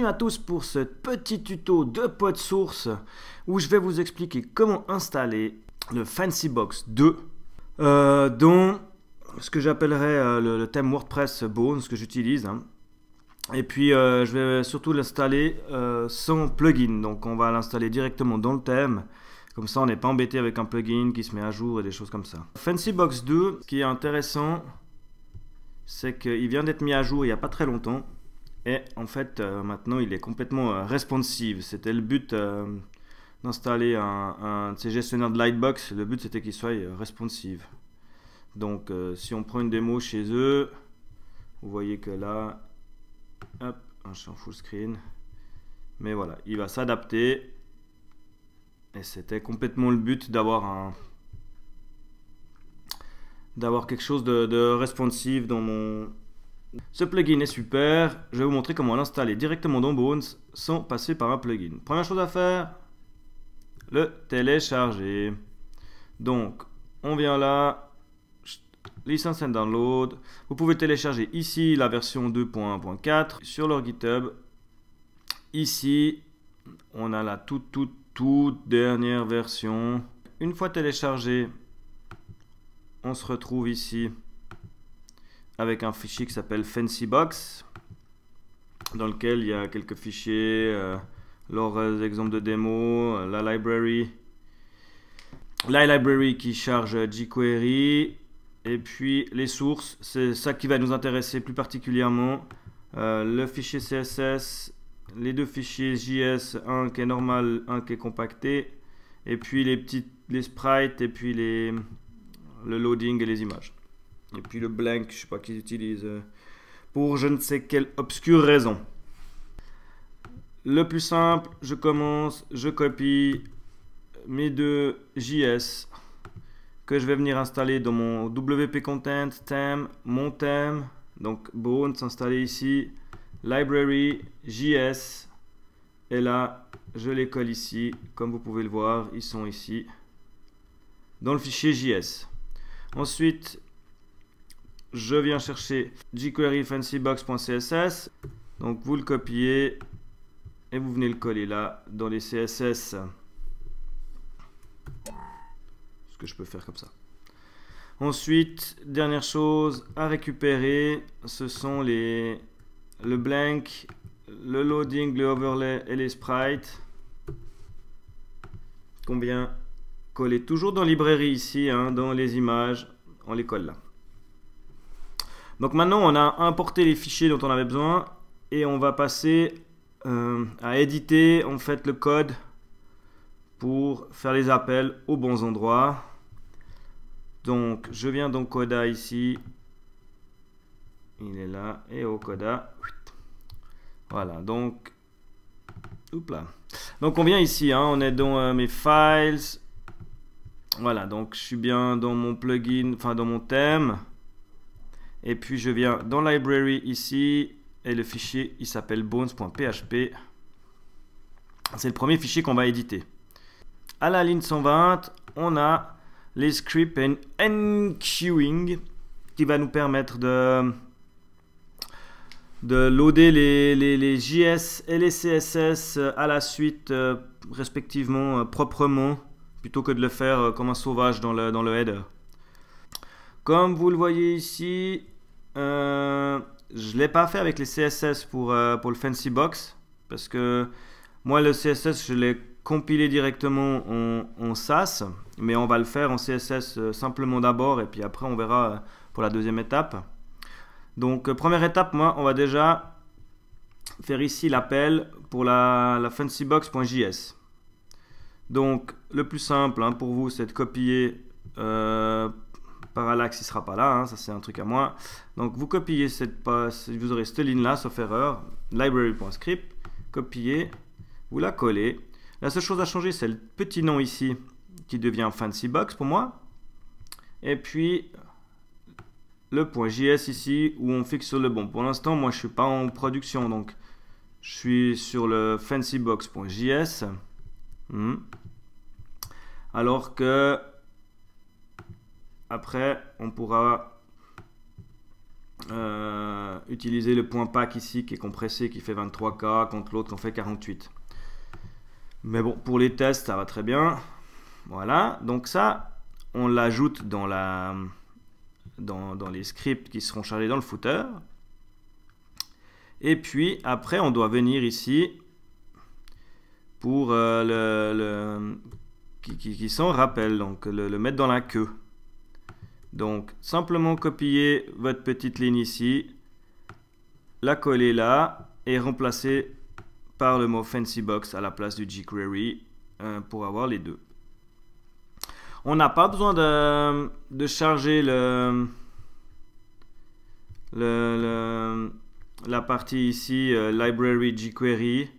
Bienvenue à tous pour ce petit tuto de PodSource où je vais vous expliquer comment installer le FancyBox 2 dont ce que j'appellerais le thème WordPress Bones que j'utilise. Et puis je vais surtout l'installer sans plugin, donc on va l'installer directement dans le thème. Comme ça on n'est pas embêté avec un plugin qui se met à jour et des choses comme ça. FancyBox 2, ce qui est intéressant, c'est qu'il vient d'être mis à jour il n'y a pas très longtemps. Et en fait, maintenant, il est complètement responsive. C'était le but d'installer un de ces gestionnaires de Lightbox. Le but, c'était qu'il soit responsive. Donc, si on prend une démo chez eux, vous voyez que là, hop, je suis en full screen. Mais voilà, il va s'adapter. Et c'était complètement le but d'avoir quelque chose de responsive dans mon... Ce plugin est super, je vais vous montrer comment l'installer directement dans Bones sans passer par un plugin. Première chose à faire, le télécharger. Donc, on vient là, License and Download. Vous pouvez télécharger ici la version 2.1.4 sur leur GitHub. Ici, on a la toute dernière version. Une fois téléchargé, on se retrouve ici avec un fichier qui s'appelle FancyBox, dans lequel il y a quelques fichiers, leurs exemples de démo, la library qui charge jQuery, et puis les sources, c'est ça qui va nous intéresser plus particulièrement, le fichier CSS, les deux fichiers JS, un qui est normal, un qui est compacté, et puis les sprites, et puis le loading et les images. Et puis le blank, je sais pas qu'ils utilisent pour je ne sais quelle obscure raison. Le plus simple, je commence, je copie mes deux JS que je vais venir installer dans mon WP Content, thème, mon thème. Donc Bones installé ici, library, JS. Et là, je les colle ici. Comme vous pouvez le voir, ils sont ici dans le fichier JS. Ensuite, je viens chercher jQuery fancybox.css, donc vous le copiez et vous venez le coller là dans les CSS, ce que je peux faire comme ça. Ensuite, dernière chose à récupérer, ce sont le blank, le loading, le overlay et les sprites qu'on vient coller toujours dans librairie ici, dans les images, on les colle là. Donc maintenant on a importé les fichiers dont on avait besoin et on va passer à éditer en fait le code pour faire les appels aux bons endroits. Donc je viens dans Coda ici, il est là, et au Coda, voilà, donc donc on vient ici, on est dans mes files, voilà, donc je suis bien dans mon plugin, enfin dans mon thème. Et puis je viens dans library ici et le fichier il s'appelle bones.php. C'est le premier fichier qu'on va éditer. À la ligne 120, on a les scripts and enqueuing qui va nous permettre de loader les JS et les CSS à la suite respectivement proprement plutôt que de le faire comme un sauvage dans le header. Comme vous le voyez ici, je ne l'ai pas fait avec les CSS pour le FancyBox parce que moi le CSS je l'ai compilé directement en SAS, mais on va le faire en CSS simplement d'abord et puis après on verra pour la deuxième étape. Donc première étape, moi on va déjà faire ici l'appel pour la fancybox.js. Donc le plus simple pour vous c'est de copier parallaxe il sera pas là, ça c'est un truc à moi. Donc vous copiez vous aurez cette ligne là sauf erreur, library.script, copier, vous la collez. La seule chose à changer c'est le petit nom ici qui devient FancyBox pour moi. Et puis le .js ici où on fixe sur le bon. Pour l'instant moi je suis pas en production donc je suis sur le fancybox.js. Alors que après, on pourra utiliser le point pack ici qui est compressé, qui fait 23K, contre l'autre qui en fait 48. Mais bon, pour les tests, ça va très bien. Voilà, donc ça, on l'ajoute dans les scripts qui seront chargés dans le footer. Et puis, après, on doit venir ici pour qui sont rappel, donc le mettre dans la queue. Donc, simplement copier votre petite ligne ici, la coller là et remplacer par le mot FancyBox à la place du jQuery pour avoir les deux. On n'a pas besoin de charger la partie ici library jQuery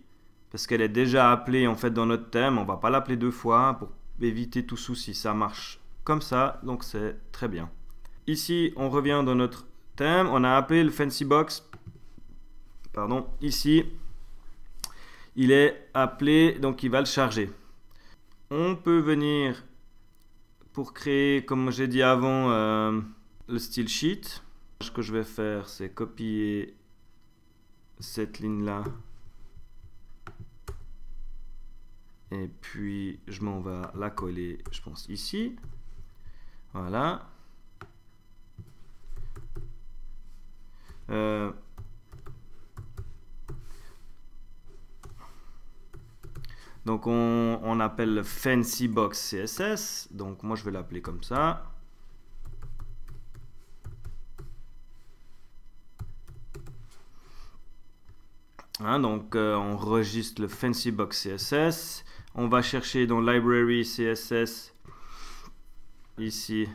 parce qu'elle est déjà appelée en fait dans notre thème. On va pas l'appeler deux fois pour éviter tout souci. Ça marche comme ça, donc c'est très bien. Ici, on revient dans notre thème. On a appelé le FancyBox. Pardon, ici. Il est appelé, donc il va le charger. On peut venir pour créer, comme j'ai dit avant, le style sheet. Ce que je vais faire, c'est copier cette ligne-là. Et puis, je m'en vais la coller, je pense, ici. Voilà. Donc on appelle le FancyBox CSS. Donc moi je vais l'appeler comme ça. Hein, donc on registre le FancyBox CSS. On va chercher dans Library CSS. Ici,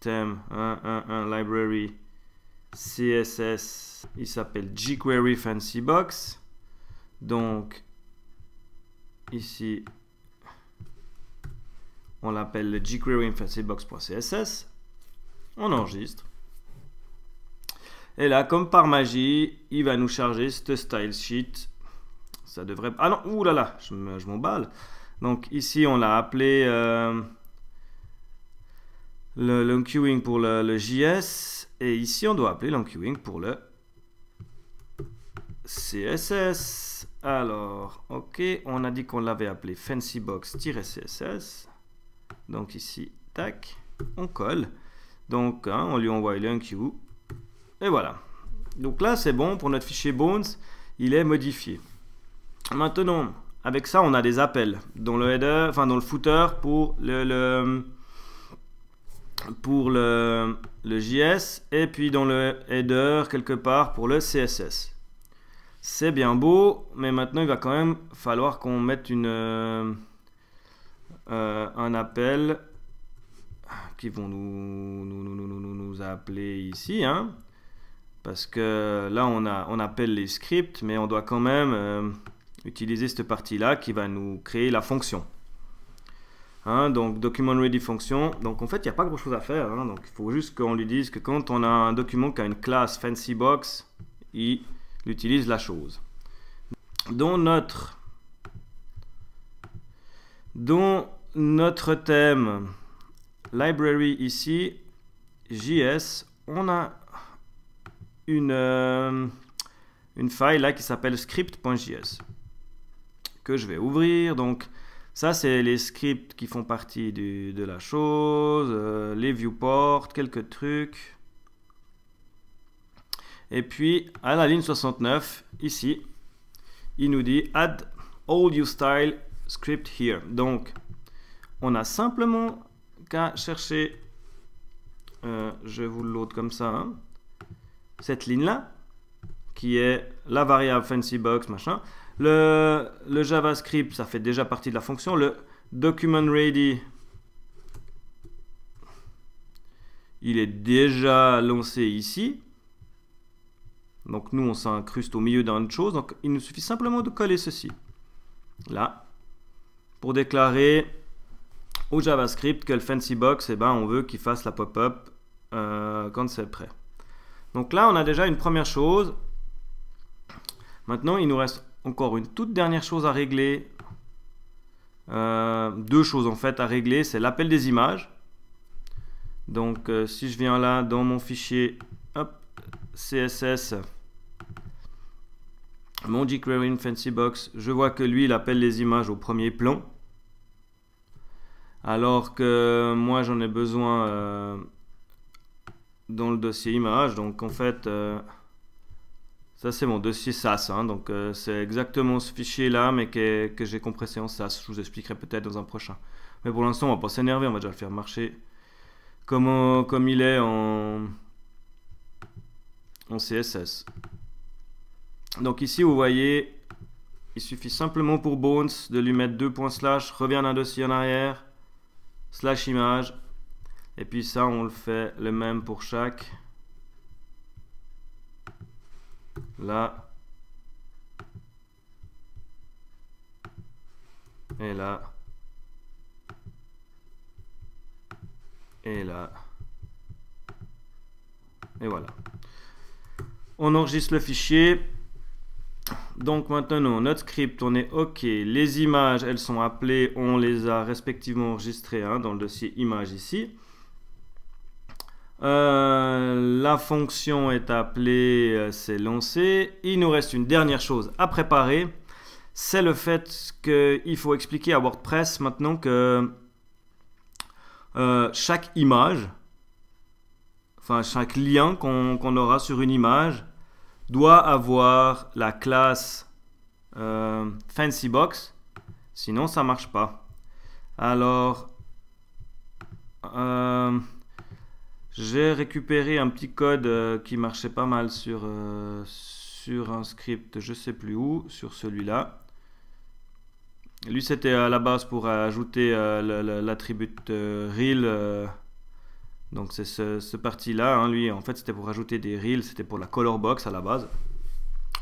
thème 1.1.1 Library CSS. Il s'appelle jQuery FancyBox. Donc ici, on l'appelle le jQuery FancyBox.css. On enregistre. Et là, comme par magie, il va nous charger ce style sheet. Ça devrait... Ah non, ouh là là, je m'emballe. Donc ici, on l'a appelé l'enqueuing pour le JS. Et ici, on doit appeler l'enqueuing pour le CSS. Alors, ok, on a dit qu'on l'avait appelé FancyBox-CSS. Donc ici, tac, on colle. Donc, hein, on lui envoie l'enqueue. Et voilà. Donc là, c'est bon pour notre fichier Bones. Il est modifié. Maintenant, avec ça, on a des appels dans le header, enfin dans le footer pour le JS et puis dans le header quelque part pour le CSS. C'est bien beau, mais maintenant il va quand même falloir qu'on mette un appel qui vont nous appeler ici, hein, parce que là on appelle les scripts, mais on doit quand même utiliser cette partie-là qui va nous créer la fonction. Hein, donc document ready fonction. Donc en fait il n'y a pas grand chose à faire. Hein, donc il faut juste qu'on lui dise que quand on a un document qui a une classe FancyBox, il utilise la chose. Dans notre thème library ici, JS, on a une file là qui s'appelle script.js que je vais ouvrir. Donc ça c'est les scripts qui font partie de la chose, les viewports, quelques trucs. Et puis à la ligne 69 ici il nous dit add all you style script here. Donc on a simplement qu'à chercher, je vous le load comme ça, hein, cette ligne là qui est la variable FancyBox machin. Le JavaScript, ça fait déjà partie de la fonction. Le document ready, il est déjà lancé ici. Donc nous, on s'incruste au milieu d'une chose. Donc il nous suffit simplement de coller ceci là pour déclarer au JavaScript que le FancyBox, eh ben, on veut qu'il fasse la pop-up quand c'est prêt. Donc là, on a déjà une première chose. Maintenant, il nous reste encore une toute dernière chose à régler. Deux choses en fait à régler. C'est l'appel des images. Donc si je viens là dans mon fichier, hop, CSS, mon jQuery Fancybox, je vois que lui, il appelle les images au premier plan. Alors que moi, j'en ai besoin dans le dossier image. Donc, en fait, ça, c'est mon dossier SAS. Hein, donc, c'est exactement ce fichier-là, mais que j'ai compressé en SAS. Je vous expliquerai peut-être dans un prochain. Mais pour l'instant, on va pas s'énerver. On va déjà le faire marcher comme il est en CSS. Donc ici, vous voyez, il suffit simplement pour Bones de lui mettre 2 points slash, revient d'un dossier en arrière, slash image, et puis ça, on le fait le même pour chaque. Là. Et là. Et là. Et voilà. On enregistre le fichier. Donc maintenant, notre script, on est OK. Les images, elles sont appelées. On les a respectivement enregistrées hein, dans le dossier image ici. La fonction est appelée, c'est lancé. Il nous reste une dernière chose à préparer. C'est le fait qu'il faut expliquer à WordPress maintenant que chaque image, enfin chaque lien qu'on aura sur une image, doit avoir la classe Fancybox, sinon ça marche pas. Alors, j'ai récupéré un petit code qui marchait pas mal sur un script, je sais plus où, sur celui-là. Lui, c'était à la base pour ajouter l'attribut reel. Donc c'est ce parti-là, hein, lui en fait c'était pour ajouter des reels, c'était pour la color box à la base.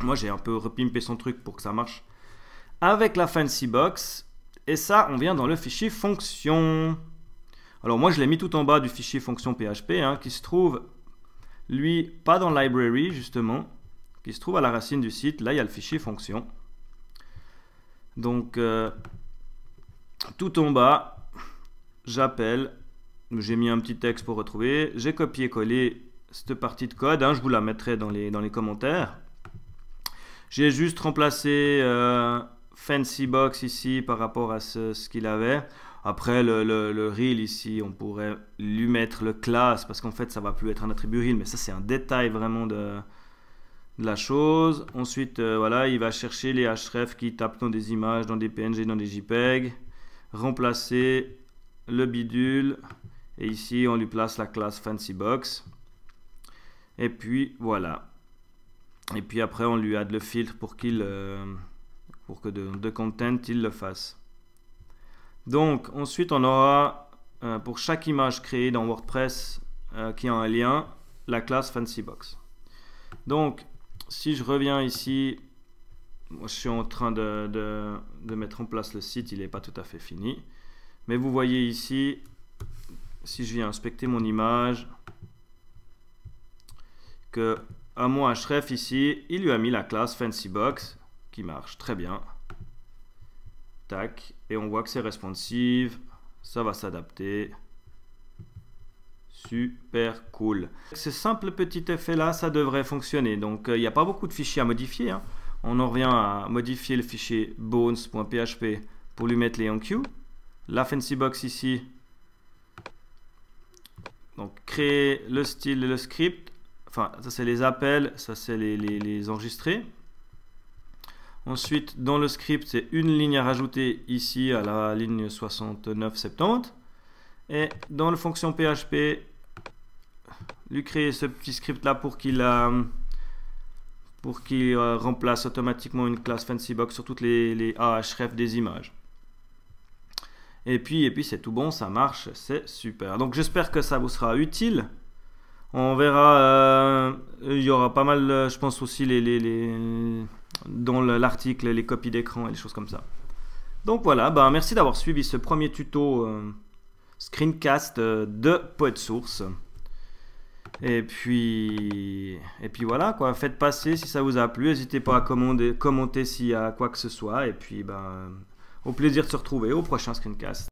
Moi j'ai un peu repimpé son truc pour que ça marche avec la Fancybox. Et ça on vient dans le fichier fonction. Alors moi je l'ai mis tout en bas du fichier fonction PHP hein, qui se trouve, lui pas dans library justement, qui se trouve à la racine du site. Là il y a le fichier fonction. Donc tout en bas j'appelle. J'ai mis un petit texte pour retrouver. J'ai copié-collé cette partie de code. Hein, je vous la mettrai dans les commentaires. J'ai juste remplacé Fancybox ici par rapport à ce qu'il avait. Après, le reel ici, on pourrait lui mettre le class parce qu'en fait, ça va plus être un attribut reel. Mais ça, c'est un détail vraiment de la chose. Ensuite, voilà, il va chercher les href qui tapent dans des images, dans des PNG, dans des JPEG. Remplacer le bidule. Et ici, on lui place la classe Fancybox. Et puis, voilà. Et puis après, on lui add le filtre pour que de content, il le fasse. Donc, ensuite, on aura, pour chaque image créée dans WordPress qui a un lien, la classe Fancybox. Donc, si je reviens ici, moi, je suis en train de mettre en place le site. Il n'est pas tout à fait fini. Mais vous voyez ici... Si je viens inspecter mon image, que à mon href ici, il lui a mis la classe Fancybox qui marche très bien. Tac, et on voit que c'est responsive, ça va s'adapter. Super cool. Ce simple petit effet là, ça devrait fonctionner. Donc il n'y a pas beaucoup de fichiers à modifier. Hein. On en revient à modifier le fichier bones.php pour lui mettre les enqueues. La Fancybox ici. Donc, créer le style et le script. Enfin, ça, c'est les appels. Ça, c'est les enregistrés. Ensuite, dans le script, c'est une ligne à rajouter ici à la ligne 69-70. Et dans le fonction PHP, lui créer ce petit script-là pour qu'il remplace automatiquement une classe Fancybox sur toutes les href des images. Et puis c'est tout bon, ça marche, c'est super. Donc j'espère que ça vous sera utile. On verra, il y aura pas mal, je pense aussi, dans l'article, les copies d'écran et les choses comme ça. Donc voilà, merci d'avoir suivi ce premier tuto screencast de PoetSource. Et puis voilà, quoi. Faites passer si ça vous a plu. N'hésitez pas à commenter s'il y a quoi que ce soit. Et puis, au plaisir de se retrouver au prochain screencast.